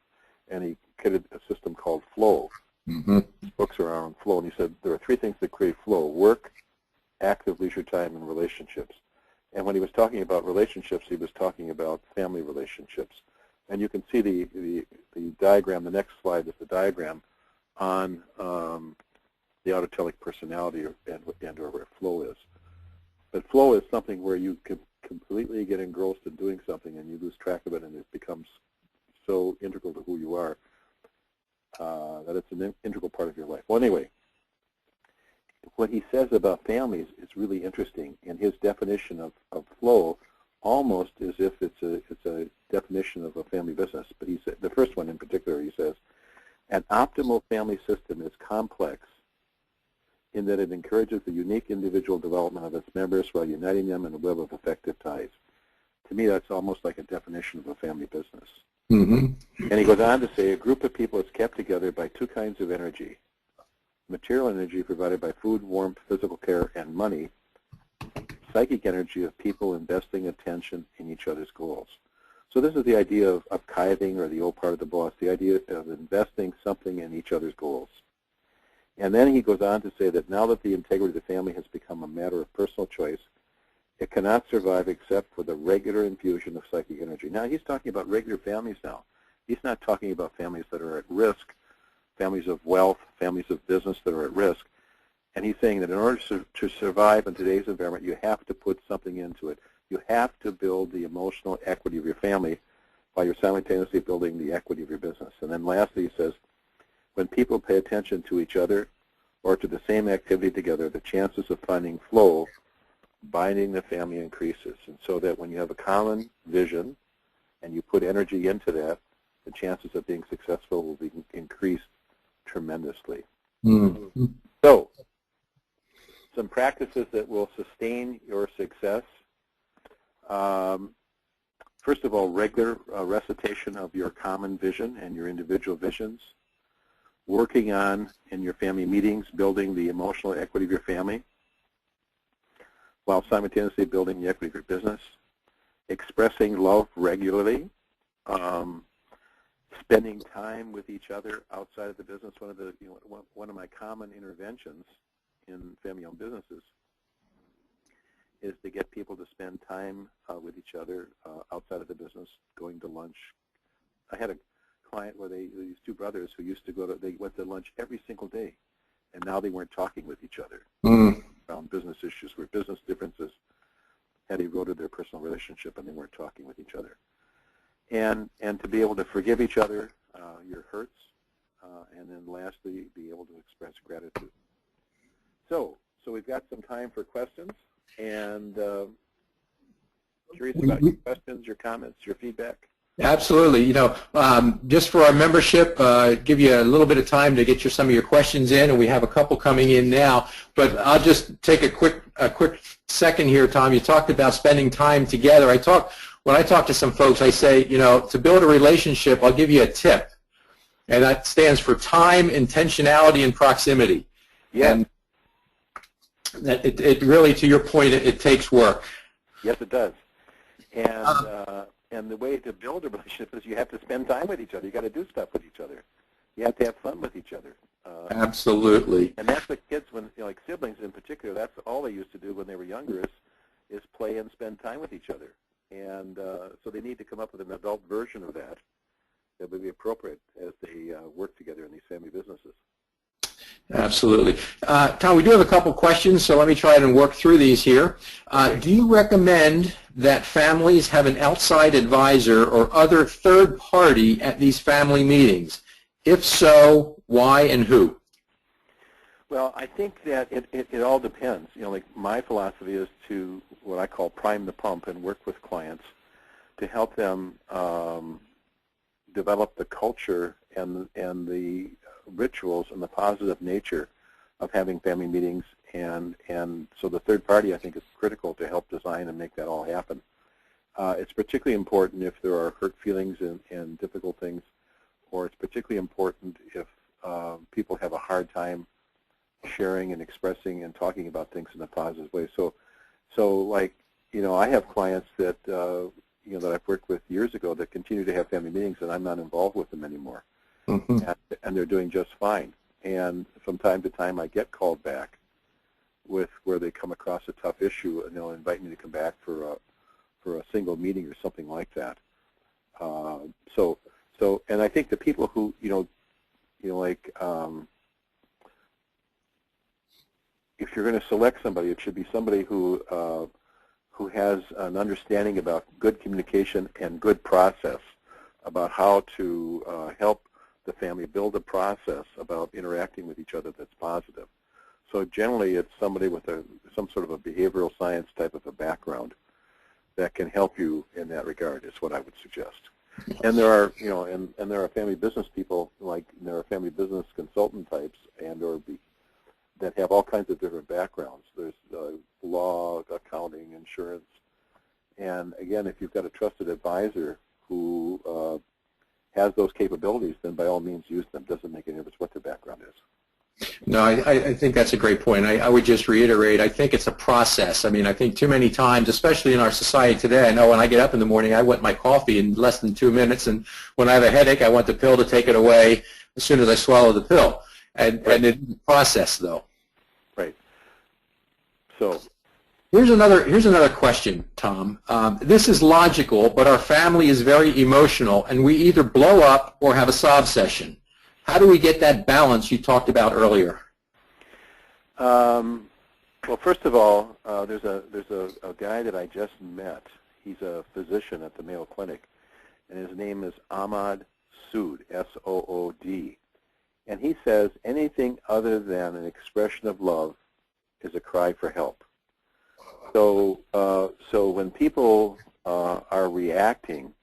and he created a system called flow. Mm-hmm. His books are on flow, and he said there are three things that create flow: work, active leisure time, and relationships. And when he was talking about relationships, he was talking about family relationships. And you can see the diagram, the next slide is the diagram on the autotelic personality and or where flow is. But flow is something where you can completely get engrossed in doing something and you lose track of it, and it becomes so integral to who you are that it's an integral part of your life. Well, anyway, what he says about families is really interesting, and his definition of flow almost as if it's a definition of a family business. But he said, the first one in particular, he says, an optimal family system is complex in that it encourages the unique individual development of its members while uniting them in a web of effective ties. To me, that's almost like a definition of a family business. Mm-hmm. And he goes on to say, a group of people is kept together by two kinds of energy: material energy provided by food, warmth, physical care, and money; psychic energy of people investing attention in each other's goals. So this is the idea of archiving, or the old part of the boss, the idea of investing something in each other's goals. And then he goes on to say that now that the integrity of the family has become a matter of personal choice, it cannot survive except for the regular infusion of psychic energy. Now he's talking about regular families now. He's not talking about families that are at risk, families of wealth, families of business that are at risk. And he's saying that in order to survive in today's environment, you have to put something into it. You have to build the emotional equity of your family while you're simultaneously building the equity of your business. And then lastly, he says, when people pay attention to each other or to the same activity together, the chances of finding flow binding the family increases. And so that when you have a common vision and you put energy into that, the chances of being successful will be increased tremendously. Mm-hmm. So, some practices that will sustain your success. First of all, regular recitation of your common vision and your individual visions. Working on, in your family meetings, building the emotional equity of your family while simultaneously building the equity of your business. Expressing love regularly. Spending time with each other outside of the business. One of my common interventions in family-owned businesses is to get people to spend time with each other outside of the business, going to lunch. I had a client where these two brothers who used to they went to lunch every single day, and now they weren't talking with each other around business issues where business differences had eroded their personal relationship, and they weren't talking with each other. And to be able to forgive each other your hurts, and then lastly, be able to express gratitude. So we've got some time for questions, and curious about your questions, your comments, your feedback. Absolutely. Just for our membership, give you a little bit of time to get some of your questions in, and we have a couple coming in now. But I'll just take a quick second here, Tom. You talked about spending time together. When I talk to some folks, I say, to build a relationship, I'll give you a tip, and that stands for time, intentionality, and proximity. Yeah. And it really, to your point, it takes work. Yes, it does. And the way to build a relationship is you have to spend time with each other. You got to do stuff with each other. You have to have fun with each other. Absolutely. And that's what kids, like siblings in particular, that's all they used to do when they were younger is play and spend time with each other. And so they need to come up with an adult version of that would be appropriate as they work together in these family businesses. Absolutely. Tom, we do have a couple questions, so let me try and work through these here. Do you recommend that families have an outside advisor or other third party at these family meetings? If so, why and who? Well, I think that it all depends. Like my philosophy is to what I call prime the pump and work with clients to help them develop the culture and the rituals and the positive nature of having family meetings, and so the third party, I think, is critical to help design and make that all happen. It's particularly important if there are hurt feelings and difficult things, or it's particularly important if people have a hard time sharing and expressing and talking about things in a positive way. So like, I have clients that that I've worked with years ago that continue to have family meetings, and I'm not involved with them anymore. Mm-hmm. And they're doing just fine. And from time to time, I get called back with where they come across a tough issue, and they'll invite me to come back for a single meeting or something like that. And I think the people who, if you're going to select somebody, it should be somebody who has an understanding about good communication and good process, about how to help the family build a process about interacting with each other that's positive. So generally, it's somebody with some sort of a behavioral science type of a background that can help you in that regard, is what I would suggest. And there are, and there are family business people, there are family business consultant types that have all kinds of different backgrounds. There's law, accounting, insurance. And again, if you've got a trusted advisor who has those capabilities, then by all means use them. Doesn't make any difference what their background is. No, I think that's a great point. I would just reiterate, I think it's a process. I mean, I think too many times, especially in our society today, I know when I get up in the morning, I want my coffee in less than 2 minutes, and when I have a headache, I want the pill to take it away as soon as I swallow the pill. And it's a process, though. Right. So here's another question, Tom. This is logical, but our family is very emotional, and we either blow up or have a sob session. How do we get that balance you talked about earlier? Well, first of all, there's a guy that I just met. He's a physician at the Mayo Clinic, and his name is Ahmad Sood, S-O-O-D. And he says anything other than an expression of love is a cry for help. So when people are reacting,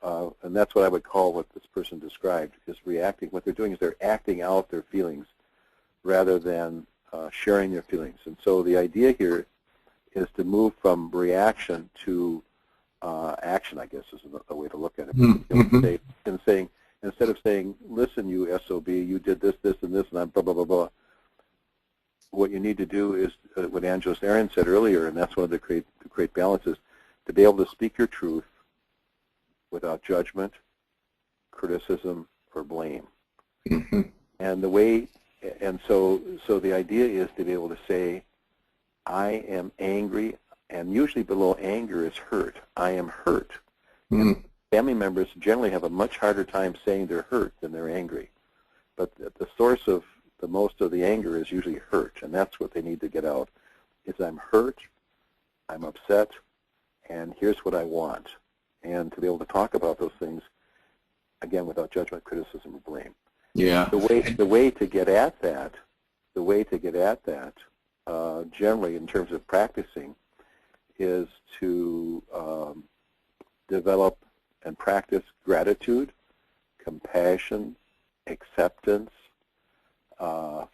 and that's what I would call what this person described, is reacting. What they're doing is they're acting out their feelings rather than sharing their feelings. And so the idea here is to move from reaction to action, I guess is a way to look at it. Mm-hmm. Instead of saying, listen, you SOB, you did this, this, and this, and I'm blah, blah, blah, blah. What you need to do is what Angelos Aaron said earlier, and that's one of the great balances, to be able to speak your truth without judgment, criticism, or blame. Mm-hmm. And so the idea is to be able to say, I am angry, and usually below anger is hurt. I am hurt. Mm-hmm. Family members generally have a much harder time saying they're hurt than they're angry. But the source of the most of the anger is usually hurt, and that's what they need to get out, is I'm hurt, I'm upset, and here's what I want. And to be able to talk about those things, again, without judgment, criticism, or blame. Yeah. The way to get at that, generally in terms of practicing, is to develop and practice gratitude, compassion, acceptance,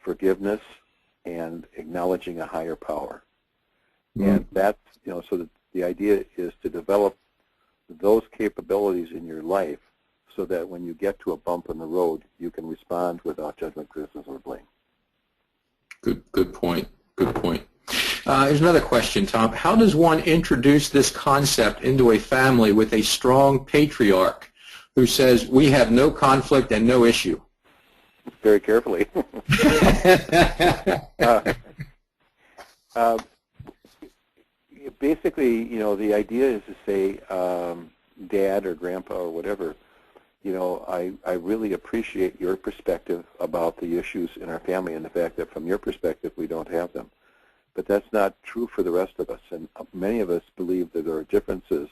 forgiveness, and acknowledging a higher power. Mm-hmm. And that's, so that the idea is to develop those capabilities in your life so that when you get to a bump in the road, you can respond without judgment, criticism, or blame. Good point. Good point. Here's another question, Tom. How does one introduce this concept into a family with a strong patriarch who says, we have no conflict and no issue? Very carefully. Basically, the idea is to say, Dad or Grandpa or whatever, I really appreciate your perspective about the issues in our family and the fact that from your perspective we don't have them. But that's not true for the rest of us, and many of us believe that there are differences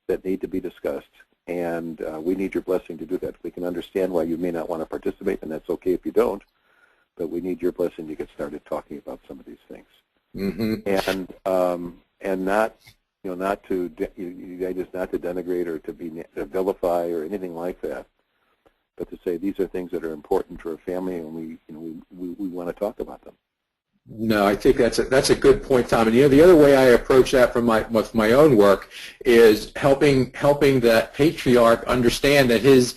that need to be discussed, and we need your blessing to do that. We can understand why you may not want to participate, and that's okay if you don't, but we need your blessing to get started talking about some of these things. Mm-hmm. And not, the idea is not to denigrate or to vilify or anything like that, but to say these are things that are important to our family, and we want to talk about them. No, I think that's a good point, Tom. And the other way I approach that with my own work is helping that patriarch understand that his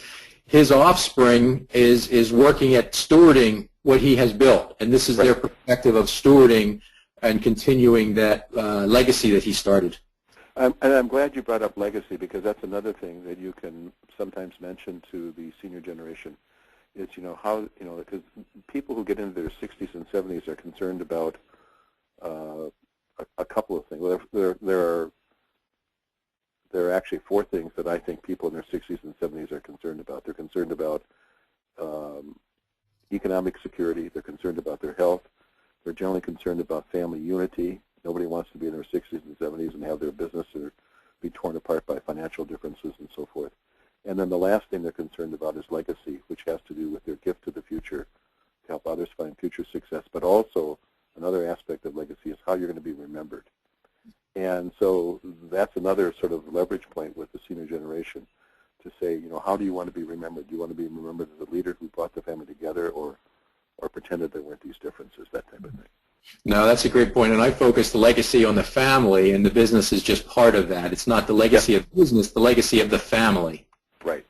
offspring is working at stewarding what he has built, and this is their perspective of stewarding and continuing that legacy that he started. And I'm glad you brought up legacy, because that's another thing that you can sometimes mention to the senior generation. Is how because people who get into their 60s and 70s are concerned about a couple of things. Well, there are actually four things that I think people in their 60s and 70s are concerned about. They're concerned about economic security. They're concerned about their health. They're generally concerned about family unity. Nobody wants to be in their 60s and 70s and have their business or be torn apart by financial differences and so forth. And then the last thing they're concerned about is legacy, which has to do with their gift to the future to help others find future success. But also another aspect of legacy is how you're going to be remembered. And so that's another sort of leverage point with the senior generation to say, how do you want to be remembered? Do you want to be remembered as a leader who brought the family together, or pretended there weren't these differences, that type of thing? No, that's a great point, and I focus the legacy on the family, and the business is just part of that. It's not the legacy of business, the legacy of the family. Right.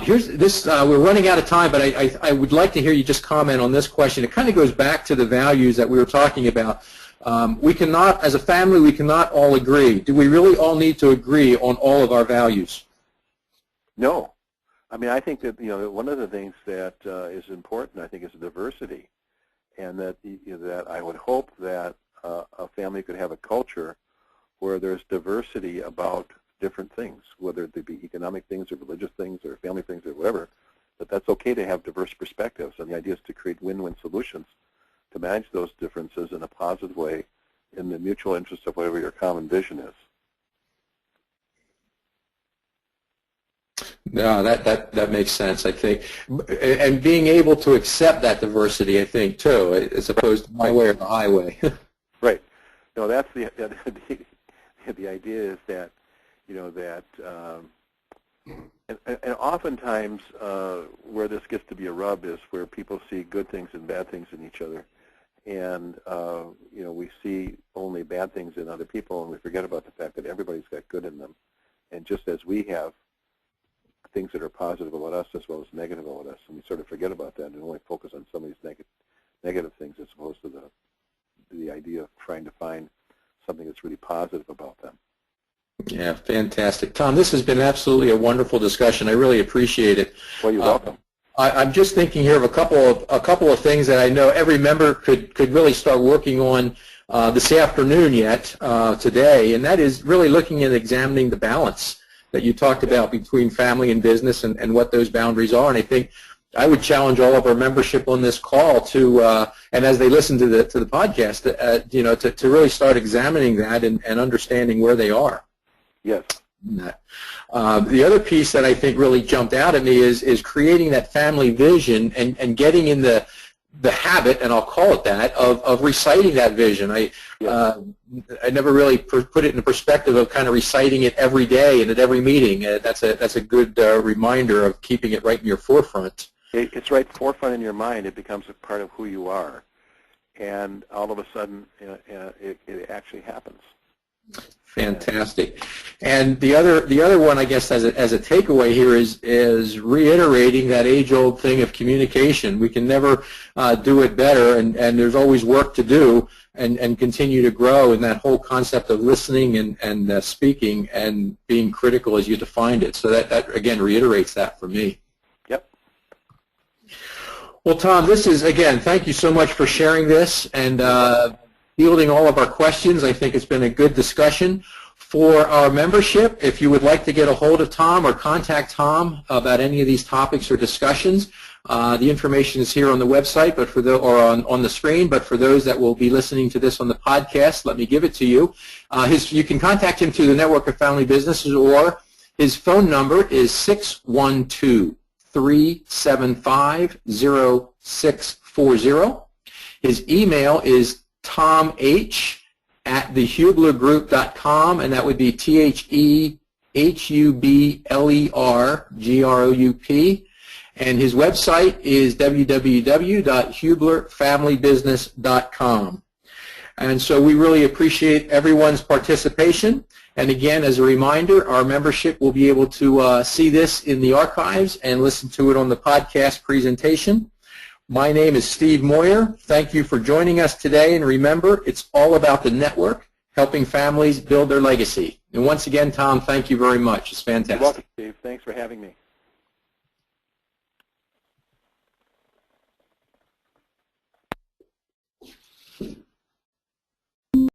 Here's this. We're running out of time, but I would like to hear you just comment on this question. It kind of goes back to the values that we were talking about. We cannot, as a family, we cannot all agree. Do we really all need to agree on all of our values? No. I mean, I think that one of the things that is important, I think, is diversity, and that that I would hope that a family could have a culture where there's diversity about different things, whether they be economic things or religious things or family things or whatever, but that's okay to have diverse perspectives. And the idea is to create win-win solutions to manage those differences in a positive way in the mutual interest of whatever your common vision is. No, that makes sense, I think. And being able to accept that diversity, I think, too, as opposed to my way or the highway. Right. No, that's the idea is that and oftentimes where this gets to be a rub is where people see good things and bad things in each other, and we see only bad things in other people, and we forget about the fact that everybody's got good in them, and just as we have things that are positive about us as well as negative about us, and we sort of forget about that and only focus on some of these negative things as opposed to the idea of trying to find something that's really positive about them. Yeah, fantastic. Tom, this has been absolutely a wonderful discussion. I really appreciate it. Well, you're welcome. I'm just thinking here of a couple of things that I know every member could really start working on this afternoon yet, today, and that is really looking at examining the balance that you talked about between family and business and what those boundaries are. And I think I would challenge all of our membership on this call to, and as they listen to the podcast, to really start examining that and understanding where they are. Yes. The other piece that I think really jumped out at me is creating that family vision and getting in the habit, and I'll call it that, of reciting that vision. I never really put it in the perspective of kind of reciting it every day and at every meeting. That's a good reminder of keeping it right in your forefront. It's right forefront in your mind. It becomes a part of who you are, and all of a sudden it actually happens. Fantastic. And the other one, I guess, as a takeaway here is reiterating that age-old thing of communication. We can never do it better, and there's always work to do and continue to grow in that whole concept of listening and speaking and being critical as you defined it. So that again reiterates that for me. Yep. Well, Tom, this is, again, thank you so much for sharing this and fielding all of our questions. I think it's been a good discussion. For our membership, if you would like to get a hold of Tom or contact Tom about any of these topics or discussions, the information is here on the website, but or on the screen. But for those that will be listening to this on the podcast, let me give it to you. You can contact him through the Network of Family Businesses, or his phone number is 612-375-0640. His email is tomh@thehublergroup.com, and that would be THEHUBLERGROUP And his website is www.hublerfamilybusiness.com. And so we really appreciate everyone's participation. And again, as a reminder, our membership will be able to see this in the archives and listen to it on the podcast presentation. My name is Steve Moyer. Thank you for joining us today. And remember, it's all about the network, helping families build their legacy. And once again, Tom, thank you very much. It's fantastic. You're welcome, Steve. Thanks for having me.